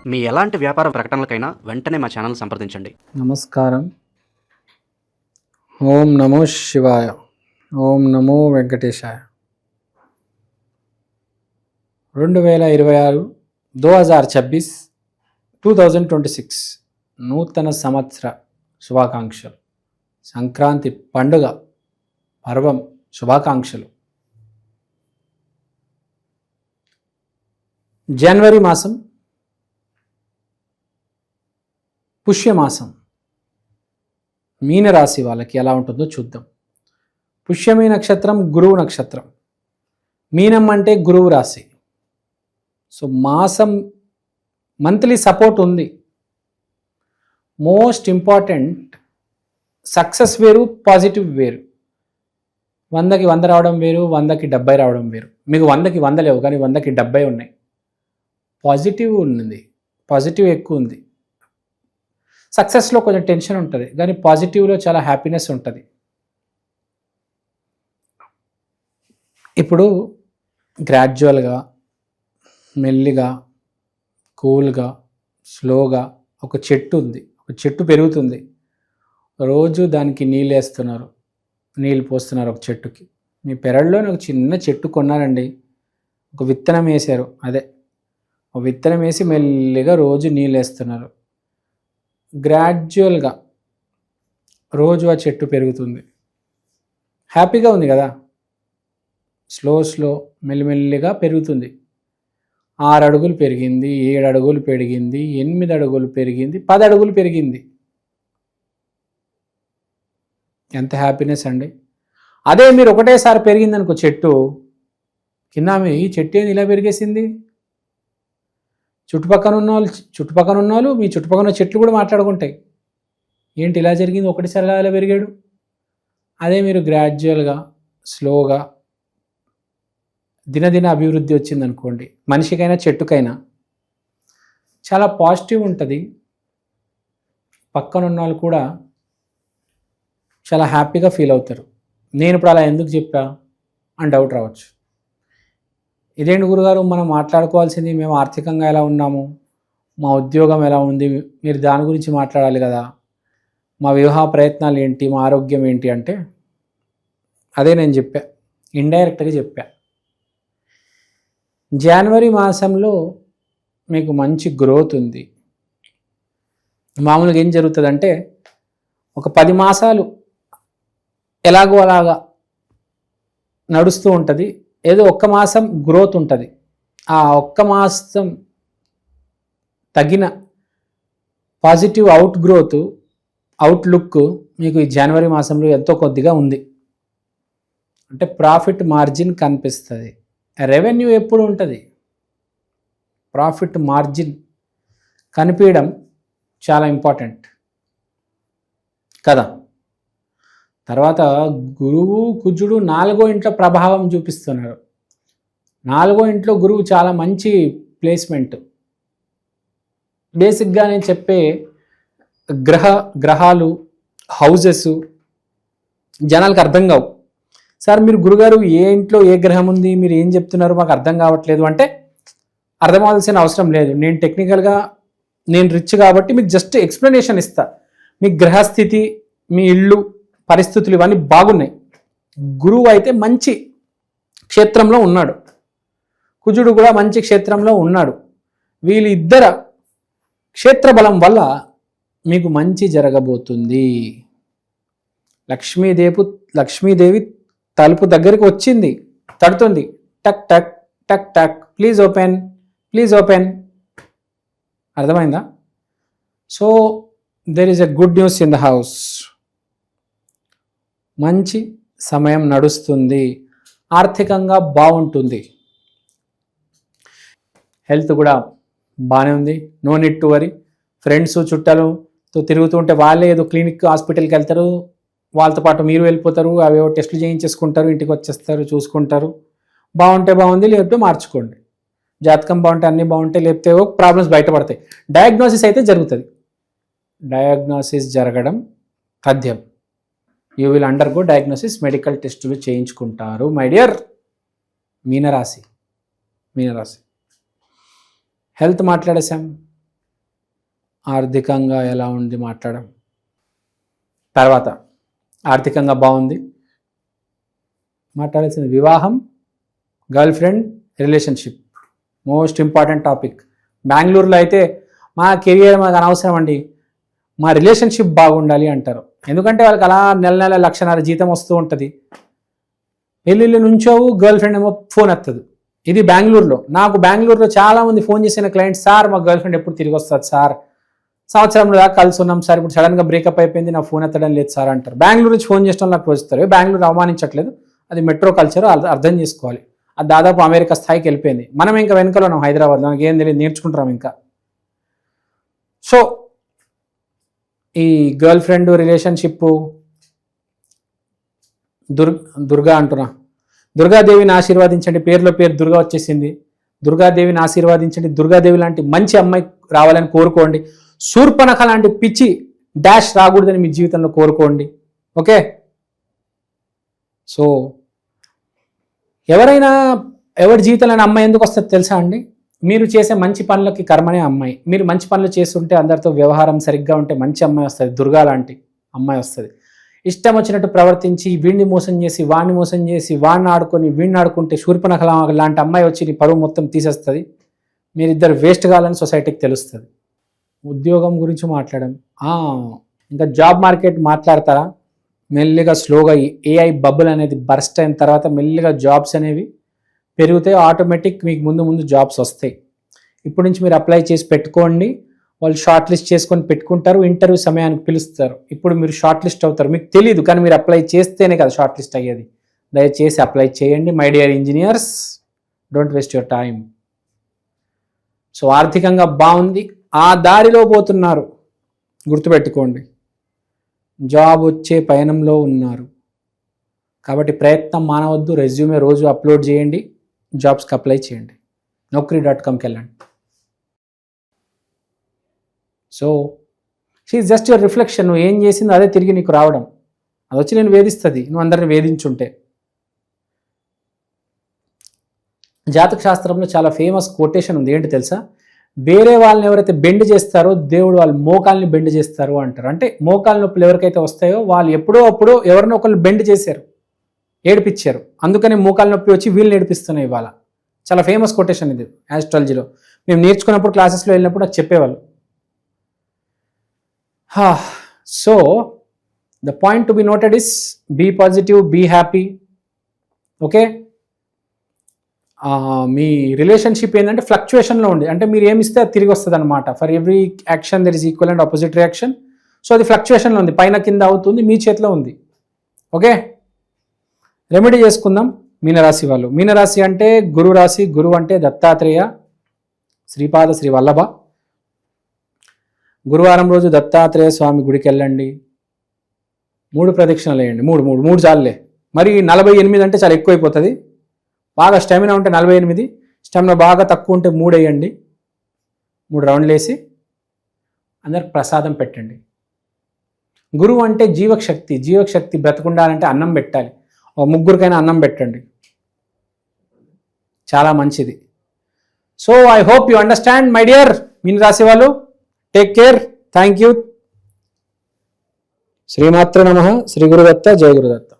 మీ ఎలాంటి వ్యాపార ప్రకటనలకైనా వెంటనే మా ఛానల్ సంప్రదించండి. నమస్కారం. ఓం నమో శివాయ. ఓం నమో వెంకటేశాయ. 2026 2026 నూతన సంవత్సర శుభాకాంక్షలు. సంక్రాంతి పండుగ పర్వం శుభాకాంక్షలు. జనవరి మాసం పుష్యమాసం మీనరాశి వాళ్ళకి ఎలా ఉంటుందో చూద్దాం. పుష్యమి నక్షత్రం గురువు నక్షత్రం. మీనం అంటే గురువు రాశి. సో మాసం మంత్లీ సపోర్ట్ ఉంది. మోస్ట్ ఇంపార్టెంట్ సక్సెస్ వేరు, పాజిటివ్ వేరు. 100కి 100 రావడం వేరు, 100కి 70 రావడం వేరు. మీకు 100కి 100 లేవు, కానీ 100కి 70 ఉన్నాయి. పాజిటివ్ ఉంది, పాజిటివ్ ఎక్కువ ఉంది. సక్సెస్లో కొంచెం టెన్షన్ ఉంటుంది, కానీ పాజిటివ్లో చాలా హ్యాపీనెస్ ఉంటుంది. ఇప్పుడు గ్రాడ్యువల్గా, మెల్లిగా, కూల్గా, స్లోగా ఒక చెట్టు ఉంది, ఒక చెట్టు పెరుగుతుంది. రోజు దానికి నీళ్ళు వేస్తున్నారు, నీళ్ళు పోస్తున్నారు ఒక చెట్టుకి. మీ పెరడులో ఒక చిన్న చెట్టు కొన్నారండి, ఒక విత్తనం వేశారు, అదే ఒక విత్తనం వేసి మెల్లిగా రోజు నీళ్ళు వేస్తున్నారు. గ్రాడ్యువల్గా రోజు ఆ చెట్టు పెరుగుతుంది. హ్యాపీగా ఉంది కదా. స్లో మెల్లిమెల్లిగా పెరుగుతుంది. 6 అడుగులు పెరిగింది, 7 అడుగులు పెరిగింది, 8 అడుగులు పెరిగింది, 10 అడుగులు పెరిగింది. ఎంత హ్యాపీనెస్ అండి. అదే మీరు ఒకటేసారి పెరిగిందనుకో చెట్టు, కింద ఈ చెట్టు ఏంది ఇలా పెరిగేసింది, చుట్టుపక్కన ఉన్న వాళ్ళు మీ చుట్టుపక్కల ఉన్న చెట్లు కూడా మాట్లాడుకుంటాయి, ఏంటి ఇలా జరిగింది, ఒకటిసారి ఇలా పెరిగాడు. అదే మీరు గ్రాడ్యువల్గా, స్లోగా దినదిన అభివృద్ధి వచ్చిందనుకోండి, మనిషికైనా చెట్టుకైనా చాలా పాజిటివ్ ఉంటుంది. పక్కన ఉన్న వాళ్ళు కూడా చాలా హ్యాపీగా ఫీల్ అవుతారు. నేను ఇప్పుడు అలా ఎందుకు చెప్పా అని డౌట్ రావచ్చు. ఇదేంటి గురుగారు, మనం మాట్లాడుకోవాల్సింది మేము ఆర్థికంగా ఎలా ఉన్నాము, మా ఉద్యోగం ఎలా ఉంది, మీరు దాని గురించి మాట్లాడాలి కదా, మా వివాహ ప్రయత్నాలు ఏంటి, మా ఆరోగ్యం ఏంటి అంటే, అదే నేను చెప్పా, ఇండైరెక్ట్గా చెప్పా. జనవరి మాసంలో మీకు మంచి గ్రోత్ ఉంది. మామూలుగా ఏం జరుగుతుందంటే, ఒక 10 మాసాలు ఎలాగో అలాగా నడుస్తూ ఉంటుంది. ఏదో ఒక్క మాసం గ్రోత్ ఉంటుంది. ఆ ఒక్క మాసం తగిన పాజిటివ్ అవుట్లుక్ మీకు ఈ జనవరి మాసంలో ఎంతో కొద్దిగా ఉంది. అంటే ప్రాఫిట్ మార్జిన్ కనిపిస్తుంది. రెవెన్యూ ఎప్పుడు ఉంటుంది, ప్రాఫిట్ మార్జిన్ కనిపించడం చాలా ఇంపార్టెంట్ కదా. తర్వాత గురువు కుజుడు 4వ ఇంట్లో ప్రభావం చూపిస్తున్నారు. 4వ ఇంట్లో గురువు చాలా మంచి ప్లేస్మెంట్. బేసిక్గా నేను చెప్పే గ్రహాలు, హౌజెస్ జనాలకు అర్థం కావు. సార్ మీరు గురుగారు ఏ ఇంట్లో ఏ గ్రహం ఉంది, మీరు ఏం చెప్తున్నారు మాకు అర్థం కావట్లేదు అంటే, అర్థం అవ్వాల్సిన అవసరం లేదు. నేను టెక్నికల్గా, నేను రిచ్ కాబట్టి మీకు జస్ట్ ఎక్స్ప్లెనేషన్ ఇస్తా. మీ గ్రహస్థితి, మీ ఇల్లు పరిస్థితులు ఇవన్నీ బాగున్నాయి. గురువు అయితే మంచి క్షేత్రంలో ఉన్నాడు, కుజుడు కూడా మంచి క్షేత్రంలో ఉన్నాడు. వీళ్ళిద్దర క్షేత్ర బలం వల్ల మీకు మంచి జరగబోతుంది. లక్ష్మీదేవి తలుపు దగ్గరికి వచ్చింది, తడుతుంది. టక్ టక్ టక్ టక్, ప్లీజ్ ఓపెన్, ప్లీజ్ ఓపెన్. అర్థమైందా? So there is a good news in the house. మంచి సమయం నడుస్తుంది, ఆర్థికంగా బాగుంటుంది. హెల్త్ కూడా బాగానే ఉంది, no need to worry. Friends చుట్టాలతో తిరుగుతుంటే వాళ్ళే ఏదో క్లినిక్, హాస్పిటల్కి వెళ్తారు, వాళ్ళతో పాటు మీరు వెళ్ళిపోతారు, అవేవో టెస్టులు చేయించేసుకుంటారు, ఇంటికి వచ్చేస్తారు, చూసుకుంటారు. బాగుంటే బాగుంది, లేకపోతే మార్చుకోండి. జాతకం బాగుంటే అన్నీ బాగుంటాయి, లేకపోతే ప్రాబ్లమ్స్ బయటపడతాయి. డయాగ్నోసిస్ అయితే జరుగుతుంది. డయాగ్నోసిస్ జరగడం తథ్యం. You will undergo diagnosis, medical టెస్టులు చేయించుకుంటారు. మై డియర్ మీనరాశి. హెల్త్ మాట్లాడేశాం. ఆర్థికంగా ఎలా ఉంది మాట్లాడడం. తర్వాత ఆర్థికంగా బాగుంది మాట్లాడాల్సింది. వివాహం, girl friend, relationship most important topic. బెంగళూరులో అయితే మా కెరియర్ మాకు అనవసరం అండి, మా రిలేషన్షిప్ బాగుండాలి అంటారు. ఎందుకంటే వాళ్ళకి అలా నెల 1,00,000 జీతం వస్తూ ఉంటుంది. వెళ్ళి నుంచోవు, గర్ల్ ఫ్రెండ్ ఏమో ఫోన్ ఎత్తదు. ఇది బెంగళూరులో. నాకు బెంగళూరులో చాలామంది ఫోన్ చేసిన క్లయింట్స్, సార్ మా గర్ల్ ఫ్రెండ్ ఎప్పుడు తిరిగి వస్తుంది సార్, సంవత్సరంలో దాకా కలిసి ఉన్నాం సార్, ఇప్పుడు సడన్గా బ్రేకప్ అయిపోయింది, నా ఫోన్ ఎత్తడం లేదు సార్ అంటారు. బెంగళూరు నుంచి ఫోన్ చేసిన నాకు వస్తారు. బెంగళూరు అవమానించట్లేదు, అది మెట్రో కల్చర్, అర్థం చేసుకోవాలి. అది దాదాపు అమెరికా స్థాయికి వెళ్ళిపోయింది. మనం ఇంకా వెనుకలో ఉన్నాం హైదరాబాద్, మనకి ఏం తెలియదు, నేర్చుకుంటాం ఇంకా. సో ఈ గర్ల్ ఫ్రెండ్, రిలేషన్షిప్, దుర్గా అంటున్నా, దుర్గాదేవిని ఆశీర్వాదించండి. పేరులో పేరు దుర్గా వచ్చేసింది. దుర్గాదేవిని ఆశీర్వాదించండి. దుర్గాదేవి లాంటి మంచి అమ్మాయి రావాలని కోరుకోండి. శూర్పణఖ లాంటి పిచ్చి డాష్ రాకూడదని మీ జీవితంలో కోరుకోండి. ఓకే. సో ఎవరి జీవితంలో అమ్మాయి ఎందుకు వస్తుంది తెలుసా అండి? మీరు చేసే మంచి పనులకి కర్మనే అమ్మాయి. మీరు మంచి పనులు చేస్తుంటే, అందరితో వ్యవహారం సరిగ్గా ఉంటే మంచి అమ్మాయి వస్తుంది. దుర్గా లాంటి అమ్మాయి వస్తుంది. ఇష్టం వచ్చినట్టు ప్రవర్తించి వీడిని మోసం చేసి వాడిని మోసం చేసి వాడిని ఆడుకొని వీడిని ఆడుకుంటే శూర్పణఖ లాంటి అమ్మాయి వచ్చి నీ పరువు మొత్తం తీసేస్తుంది. మీరిద్దరు వేస్ట్ కావాలని సొసైటీకి తెలుస్తుంది. ఉద్యోగం గురించి మాట్లాడడం, ఇంకా జాబ్ మార్కెట్ మాట్లాడతారా? మెల్లిగా స్లోగా ఏఐ బబుల్ అనేది బర్స్ట్ అయిన తర్వాత మెల్లిగా జాబ్స్ అనేవి పెరుగుతాయి. ఆటోమేటిక్ మీకు ముందు జాబ్స్ వస్తాయి. ఇప్పటి నుంచి మీరు అప్లై చేసి పెట్టుకోండి. వాళ్ళు షార్ట్ లిస్ట్ చేసుకొని పెట్టుకుంటారు, ఇంటర్వ్యూ సమయానికి పిలుస్తారు. ఇప్పుడు మీరు షార్ట్ లిస్ట్ అవుతారు, మీకు తెలియదు, కానీ మీరు అప్లై చేస్తేనే కదా షార్ట్ లిస్ట్ అయ్యేది. దయచేసి అప్లై చేయండి my dear engineers, don't waste your time. So ఆర్థికంగా బాగుంది, ఆ దారిలో పోతున్నారు, గుర్తుపెట్టుకోండి. జాబ్ వచ్చే పయనంలో ఉన్నారు కాబట్టి ప్రయత్నం మానవద్దు. రెజ్యూమే రోజు అప్లోడ్ చేయండి, జాబ్స్కి అప్లై చేయండి. naukri.comకి వెళ్ళండి. So she just your reflection. నువ్వు ఏం చేసిందో అదే తిరిగి నీకు రావడం. అది వచ్చి నేను వేధిస్తుంది, నువ్వు అందరిని వేధించుంటే. జాతక శాస్త్రంలో చాలా ఫేమస్ కొటేషన్ ఉంది, ఏంటి తెలుసా? వేరే వాళ్ళని ఎవరైతే బెండ్ చేస్తారో దేవుడు వాళ్ళ మోకాల్ని బెండ్ చేస్తారు అంటారు. అంటే మోకాల నొప్పులు ఎవరికైతే వస్తాయో వాళ్ళు ఎప్పుడో అప్పుడు ఎవరినో ఒకళ్ళు బెండ్ చేశారు, ఏడిపించారు. అందుకని మోకాల నొప్పి వచ్చి వీళ్ళని ఏడిపిస్తున్నాయి ఇవాళ. చాలా ఫేమస్ కొటేషన్ ఇది ఆస్ట్రాలజీలో. మేము నేర్చుకున్నప్పుడు క్లాసెస్లో వెళ్ళినప్పుడు నాకు చెప్పేవాళ్ళు. So the point to be noted is be positive, be happy. Okay. మీ రిలేషన్షిప్ ఏంటంటే ఫ్లక్చుయేషన్లో ఉంది. అంటే మీరు ఏమిస్తే అది తిరిగి వస్తుంది అనమాట. For every action there is equal and opposite reaction. So అది ఫ్లక్చుయేషన్లో ఉంది, పైన కింద అవుతుంది, మీ చేతిలో ఉంది. ఓకే. రెమెడీ చేసుకుందాం. మీనరాశి వాళ్ళు, మీనరాశి అంటే గురు రాశి, గురువు అంటే దత్తాత్రేయ, శ్రీపాద శ్రీ వల్లభ. గురువారం రోజు దత్తాత్రేయ స్వామి గుడికి వెళ్ళండి, 3 ప్రదక్షిణలు వేయండి. మూడు చాలులే. మరి 48 అంటే చాలా ఎక్కువైపోతుంది. బాగా స్టామినా ఉంటే 48, స్టామినా బాగా తక్కువ ఉంటే 3 వేయండి. 3 రౌండ్లు వేసి అందరికి ప్రసాదం పెట్టండి. గురువు అంటే జీవశక్తి. జీవశక్తి బ్రతకుండాలంటే అన్నం పెట్టాలి. 3 అన్నం పెట్టండి, చాలా మంచిది. So I hope you understand my dear మీన రాశి వాళ్ళు. Take care. Thank you. శ్రీమాత్ర నమః. శ్రీ గురుదత్త. జయ గురుదత్త.